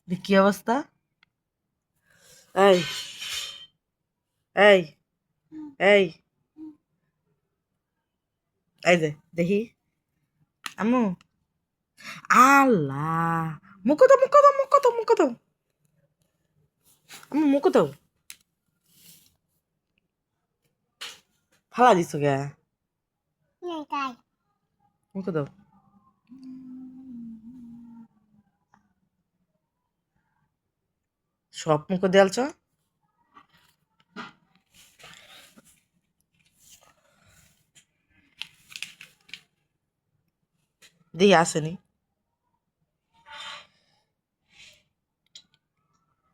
কি অবস্থা? এই এই এই এই যে দেখি আম্মু। আল্লাহ, মুখ দাও, মুখ দাও, মুখ দাও, মুখ দাও আম্মু, মুখ দাও। ফালা দিছো কে? মুখ দাও। সব মুখ দেয়ালছ। দেখি আসেনি।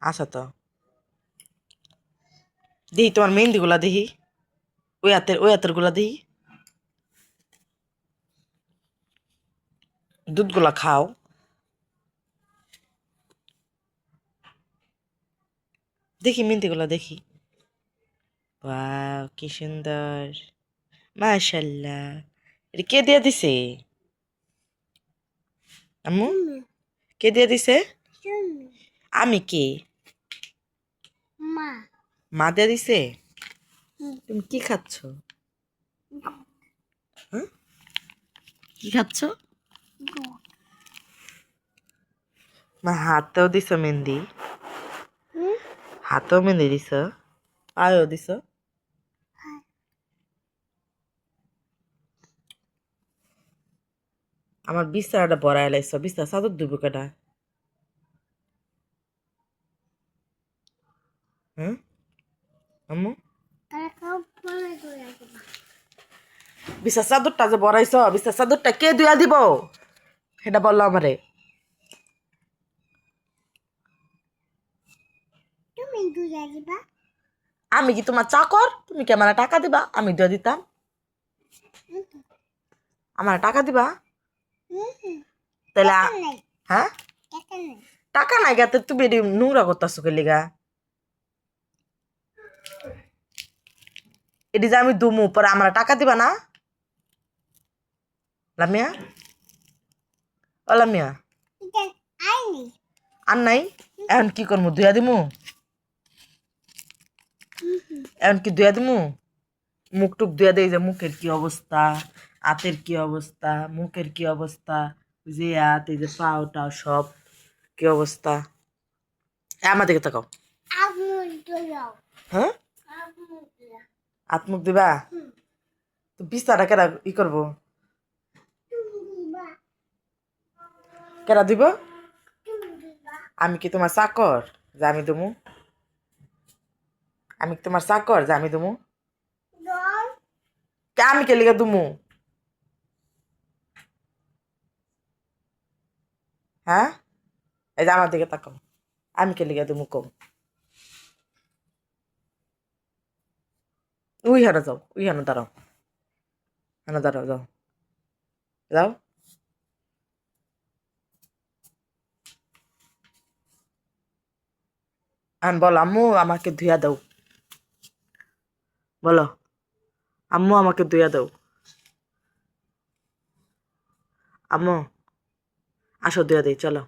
আসা তো দেখি তোমার মেহেন্দি গুলা দেখি। ওই হাতের গুলা দেখি। দুধ গুলা খাও। দেখি মেহেন্দি গুলা দেখি। ওয়াও, কি সুন্দর, মাশাল্লাহ। এটা কে দিয়ে দিছে আম্মু? কে দিয়ে দিছে? আমি কে? মা দিয়ে দিছে। তুমি কি খাচ্ছ? হ্যাঁ? কি খাচ্ছ? মা হাতেও দিছ মেহেন্দি? হাতেও মেহেন্দি দিছ, পায়েও দিছ। আমার বিছানাটা ভরাই লাইছ, বিছানা চাদর দিব কেটা? হ্যাঁ আম্মু, বিছানা চাদরটা যে ভরাইছ, বিছানা চাদরটা কে ধুয়া দিব সেটা বললো আমারে। আমি কি তোমার চাকর? তুমি কি আমার টাকা দিবা আমি ধুয়া দিতাম? আমার টাকা দিবা? তাহলে হ্যাঁ, টাকা নাই গাতে তুমি এটি নোংরা করতেছো কে লিগা? এটি যে আমি দুমু পরে আমার টাকা দিবা না? লামিয়া, ও লামিয়া, আর নাই? এখন কি করবো, ধুয়া দিমু? এখন কি ধুয়া দিমু? মুখ টুক ধুয়া দেই, যে মুখের কি অবস্থা, হাতের কি অবস্থা, মুখের কি অবস্থা, যে হাত, এই যে পাও টাও সব কি অবস্থা। আমার দিকে তাকাও। হ্যাঁ, হাত মুখ দিবা? তো বিস্তারা কেরা ই করবো? কেরা দিব? আমি কি তোমার চাকর যে আমি দেবো? আমি কি তোমার চাকর যে আমি দেবো? আমি কে লিগা দুমু? হ্যাঁ, এই যে আমার দিকে তাকাও। আমি কে লিগা দুমু কম? উই হানা যাও, উই হানা দাঁড়াও, হানা দাঁড়াও, যাও যাও। আমি বলো আম্মু আমাকে ধুয়া দাও, বলো আম্মু আমাকে ধুয়া দাও। আম্মু আসো ধুয়া দেই, চলো।